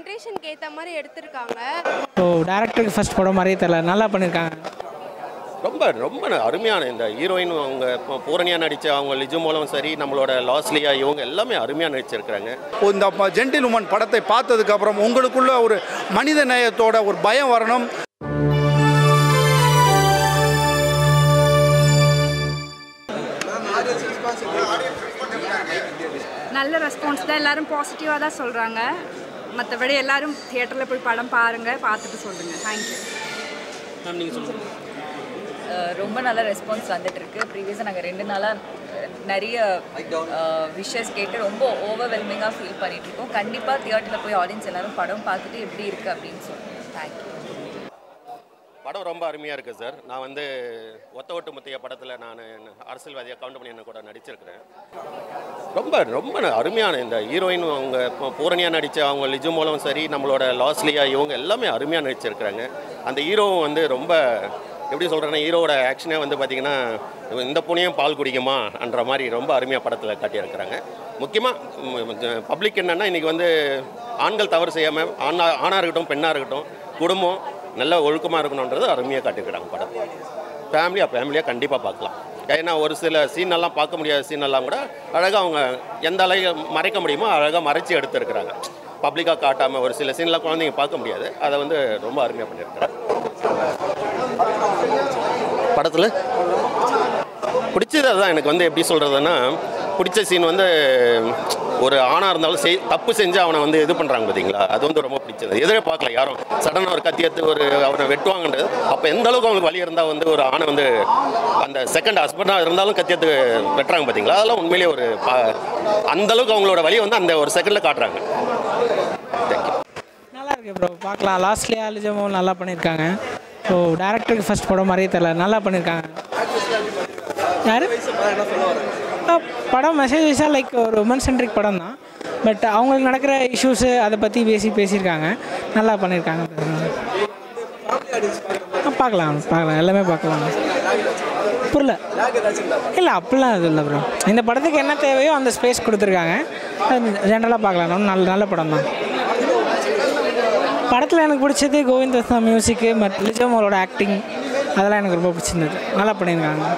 ஜென்ரேஷனுக்கு ஏற்ற மாதிரி எடுத்திருக்காங்க. ஸோ டேரக்டருக்கு ஃபர்ஸ்ட் படம் மாதிரியே தெரியல, நல்லா பண்ணியிருக்காங்க. ரொம்ப ரொம்ப அருமையான இந்த ஹீரோயின் அவங்க பூரணியாக நடித்த அவங்க லிஜு மூலம் சரி, நம்மளோட லாஸ்லியா இவங்க எல்லாமே அருமையாக நடிச்சிருக்கிறாங்க. இந்த ஜென்டில் உமன் படத்தை பார்த்ததுக்கப்புறம் உங்களுக்குள்ள ஒரு மனித நேயத்தோட ஒரு பயம் வரணும். நல்ல ரெஸ்பான்ஸ் தான், எல்லோரும் பாசிட்டிவாக தான் சொல்கிறாங்க. மற்றபடி எல்லோரும் தியேட்டரில் போய் படம் பாருங்கள், பார்த்துட்டு சொல்லுங்கள். Thank you ma'am. நீங்கள் சொல்லுங்கள். ரொம்ப நல்ல ரெஸ்பான்ஸ் வந்துட்டுருக்கு. ப்ரீவியஸாக நாங்கள் 2 நாளாக நிறைய விஷஸ் கேட்டு ரொம்ப ஓவர்வெல்மிங்காக ஃபீல் பண்ணிகிட்ருக்கோம். கண்டிப்பாக தியேட்டரில் போய் ஆடியன்ஸ் எல்லோரும் படம் பார்த்துட்டு எப்படி இருக்குது அப்படின்னு சொல்லுங்கள். தேங்க்யூ. படம் ரொம்ப அருமையாக இருக்குது சார். நான் வந்து ஒத்த ஓட்டு முத்தைய படத்தில் நான் அரசியல்வாதியாக கவுண்ட் பண்ணி என்ன கூட நடிச்சிருக்கிறேன். ரொம்ப ரொம்ப அருமையான இந்த ஹீரோயின் அவங்க பூரணியாக நடித்த அவங்க லிஜு மூலம் சரி, நம்மளோட லாஸ்லியா இவங்க எல்லாமே அருமையாக நடிச்சிருக்கிறாங்க. அந்த ஹீரோவும் வந்து ரொம்ப எப்படி சொல்கிறேன்னா, ஹீரோவோட ஆக்ஷனே வந்து பார்த்திங்கன்னா இந்த பூனையும் பால் குடிக்குமான்ற மாதிரி ரொம்ப அருமையாக படத்தில் காட்டியிருக்கிறாங்க. முக்கியமாக பப்ளிக் என்னென்னா, இன்றைக்கி வந்து ஆண்கள் தவறு செய்யாமல் ஆணாக இருக்கட்டும் பெண்ணாக இருக்கட்டும் குடும்பம் நல்ல ஒழுக்கமாக இருக்கணுன்றது அருமையாக காட்டியிருக்கிறாங்க படம். ஃபேமிலியாக கண்டிப்பாக பார்க்கலாம். ஏன்னா ஒரு சில சீனெல்லாம் பார்க்க முடியாத சீனெல்லாம் கூட அழகாக அவங்க எந்த அளவு மறைக்க முடியுமோ அழகாக மறைச்சி எடுத்துருக்கிறாங்க. பப்ளிக்காக காட்டாமல் ஒரு சில சீன்லாம் குழந்தைங்க பார்க்க முடியாது, அதை வந்து ரொம்ப அருமையாக பண்ணியிருக்கிறாங்க. படத்தில் பிடிச்சது அதுதான். எனக்கு வந்து எப்படி சொல்கிறதுன்னா, பிடிச்ச சீன் வந்து ஒரு ஆணாக இருந்தாலும் தப்பு செஞ்சு அவனை வந்து இது பண்ணுறாங்க பார்த்தீங்களா, அது வந்து ரொம்ப பிடிச்சது. எதிரே பார்க்கல யாரும் சடனாக ஒரு கத்தியத்து ஒரு அவனை வெட்டுவாங்கன்றது. அப்போ எந்த அளவுக்கு அவங்களுக்கு வழி இருந்தால் வந்து ஒரு ஆணை வந்து அந்த செகண்ட் ஹஸ்பண்டாக இருந்தாலும் கத்தியத்து வெட்டுறாங்க பார்த்தீங்களா, அதெல்லாம் உண்மையிலேயே ஒரு அந்தளவுக்கு அவங்களோட வழியை வந்து அந்த ஒரு செகண்டில் காட்டுறாங்க. நல்லா இருக்கு ப்ரோ, பார்க்கலாம். லாஸ்ட்லியா லிஜமும் நல்லா பண்ணியிருக்காங்க. ஸோ டேரக்டருக்கு ஃபர்ஸ்ட் படம் மாதிரியே தெரியல, நல்லா பண்ணியிருக்காங்க. யார் படம் மெசேஜ் வைஸாக லைக் ஒரு உமன் சென்ட்ரிக் படம் தான். பட் அவங்களுக்கு நடக்கிற இஷ்யூஸு அதை பற்றி பேசியிருக்காங்க, நல்லா பண்ணியிருக்காங்க. பார்க்கலாம் எல்லாமே பார்க்கலாம். புரியல இல்லை அப்படிலாம் இது இல்லை ப்ரோ. இந்த படத்துக்கு என்ன தேவையோ அந்த ஸ்பேஸ் கொடுத்துருக்காங்க, அது ஜென்ரலாக பார்க்கலாம். நல்ல படம் தான். படத்தில் எனக்கு பிடிச்சது கோவிந்த் வசந்தா மியூசிக்கு, லிஜமோட ஆக்டிங், அதெல்லாம் எனக்கு ரொம்ப பிடிச்சிருந்தது. நல்லா பண்ணியிருக்காங்க.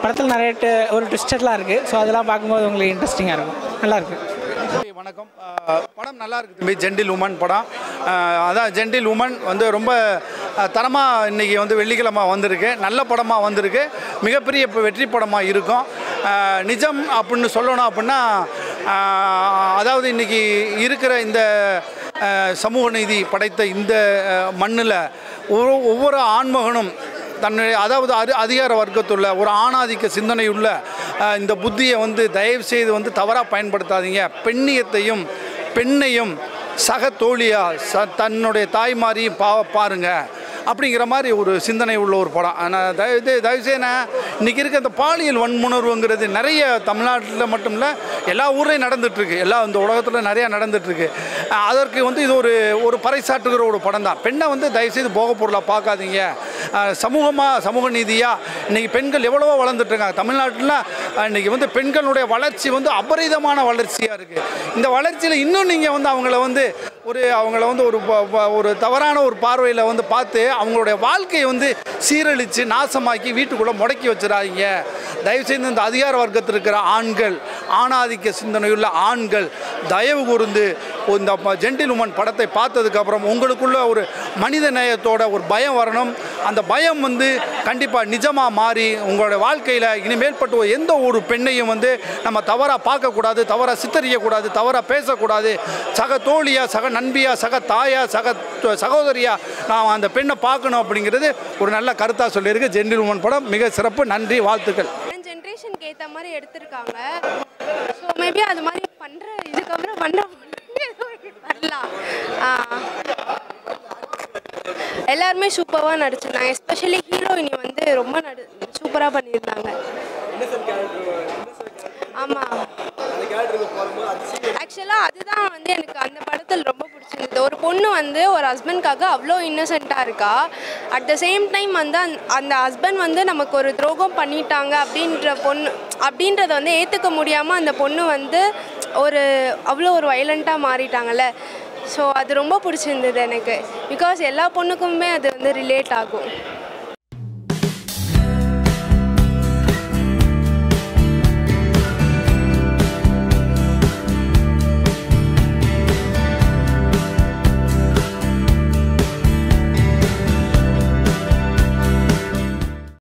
படத்தில் நிறைய ஒரு ட்விஸ்டர்லாம் இருக்குது. ஸோ அதெல்லாம் பார்க்கும்போது உங்களுக்கு இன்ட்ரெஸ்டிங்காக இருக்கும், நல்லாயிருக்கு. வணக்கம். படம் நல்லா இருக்குது தம்பி. ஜென்டில் உமன் படம், அதான் ஜென்டில் உமன் வந்து ரொம்ப தரமாக இன்றைக்கி வந்து வெள்ளிக்கிழமை வந்திருக்கு. நல்ல படமாக வந்திருக்கு. மிகப்பெரிய வெற்றி படமாக இருக்கும். நிஜம் அப்படின்னு சொல்லணும் அப்படின்னா, அதாவது இன்றைக்கி இருக்கிற இந்த சமூக நீதி படைத்த இந்த மண்ணில் ஒவ்வொரு ஆண்மகனும் தன்னுடைய அதாவது அதிகார வர்க்கத்துள்ள ஒரு ஆணாதிக்க சிந்தனையுள்ள இந்த புத்தியை வந்து தயவு செய்து வந்து தவறாக பயன்படுத்தாதீங்க. பெண்ணியத்தையும் பெண்ணையும் சக தோழியாக தன்னுடைய தாய்மாரியும் பாருங்கள் அப்படிங்கிற மாதிரி ஒரு சிந்தனை உள்ள ஒரு படம். ஆனால் தயவுசெய்து இன்றைக்கி இருக்க இந்த பாலியல் வன்முணர்வுங்கிறது நிறைய தமிழ்நாட்டில் மட்டும் இல்லை, எல்லா ஊர்லேயும் நடந்துகிட்ருக்கு, இந்த உலகத்தில் நிறையா நடந்துகிட்ருக்கு. அதற்கு வந்து இது ஒரு பறைசாற்றுகிற ஒரு படம் தான். பெண்ணை வந்து தயவுசெய்து போக பொருளாக பார்க்காதீங்க. சமூக நீதியாக இன்றைக்கி பெண்கள் எவ்வளவோ வளர்ந்துட்டுருக்காங்க. தமிழ்நாட்டில் இன்றைக்கி வந்து பெண்களுடைய வளர்ச்சி வந்து அபரிதமான வளர்ச்சியாக இருக்குது. இந்த வளர்ச்சியில் இன்னும் நீங்கள் வந்து அவங்கள வந்து ஒரு தவறான ஒரு பார்வையில் வந்து பார்த்து அவங்களுடைய வாழ்க்கையை வந்து சீரழித்து நாசமாக்கி வீட்டுக்குள்ளே முடக்கி வச்சிடாதீங்க. தயவுசெய்து இந்த அதிகார வர்க்கத்தில் இருக்கிற ஆண்கள், ஆணாதிக்க சிந்தனையுள்ள ஆண்கள் தயவு கூர்ந்து இந்த ஜென்டில் உமன் படத்தை பார்த்ததுக்கப்புறம் உங்களுக்குள்ள ஒரு மனித நேயத்தோட ஒரு பயம் வரணும். அந்த பயம் வந்து கண்டிப்பாக நிஜமாக மாறி உங்களுடைய வாழ்க்கையில் இனிமேல்பட்டு எந்த ஒரு பெண்ணையும் வந்து நம்ம தவறாக பார்க்கக்கூடாது, தவறாக சித்தரிக்கக்கூடாது, தவறாக பேசக்கூடாது. சக தோழியா, சக நண்பியா, சக தாயா, சகோதரியா நாம் அந்த பெண்ணை பார்க்கணும் அப்படிங்கிறது ஒரு நல்ல கருத்தாக சொல்லியிருக்கு. ஜென்டில் உமன் படம் மிக சிறப்பு. நன்றி, வாழ்த்துக்கள். ஜென்ரேஷனுக்கு ஏற்ற மாதிரி எடுத்திருக்காங்க. ஸோ மேபி அது மாதிரி இதுக்கப்புறம் பண்ணலாம். எல்லாருமே சூப்பராக நடிச்சிருந்தாங்க. எஸ்பெஷலி ஹீரோயினி வந்து ரொம்ப சூப்பராக பண்ணியிருந்தாங்க. ஆமாம், ஆக்சுவலாக அதுதான் வந்து எனக்கு அந்த படத்தில் ரொம்ப பிடிச்சிருந்தது. ஒரு பொண்ணு வந்து ஒரு ஹஸ்பண்ட்காக அவ்வளோ இன்னசென்ட்டாக இருக்கா. அட் த சேம் டைம் வந்து அந்த ஹஸ்பண்ட் வந்து நமக்கு ஒரு துரோகம் பண்ணிட்டாங்க அப்படின்றத வந்து ஏற்றுக்க முடியாமல் அந்த பொண்ணு வந்து அவ்வளோ ஒரு வயலண்ட்டாக மாறிட்டாங்கல்ல. ஸோ அது ரொம்ப பிடிச்சிருந்தது எனக்கு. பிகாஸ் எல்லா பொண்ணுக்குமே அது வந்து ரிலேட் ஆகும்.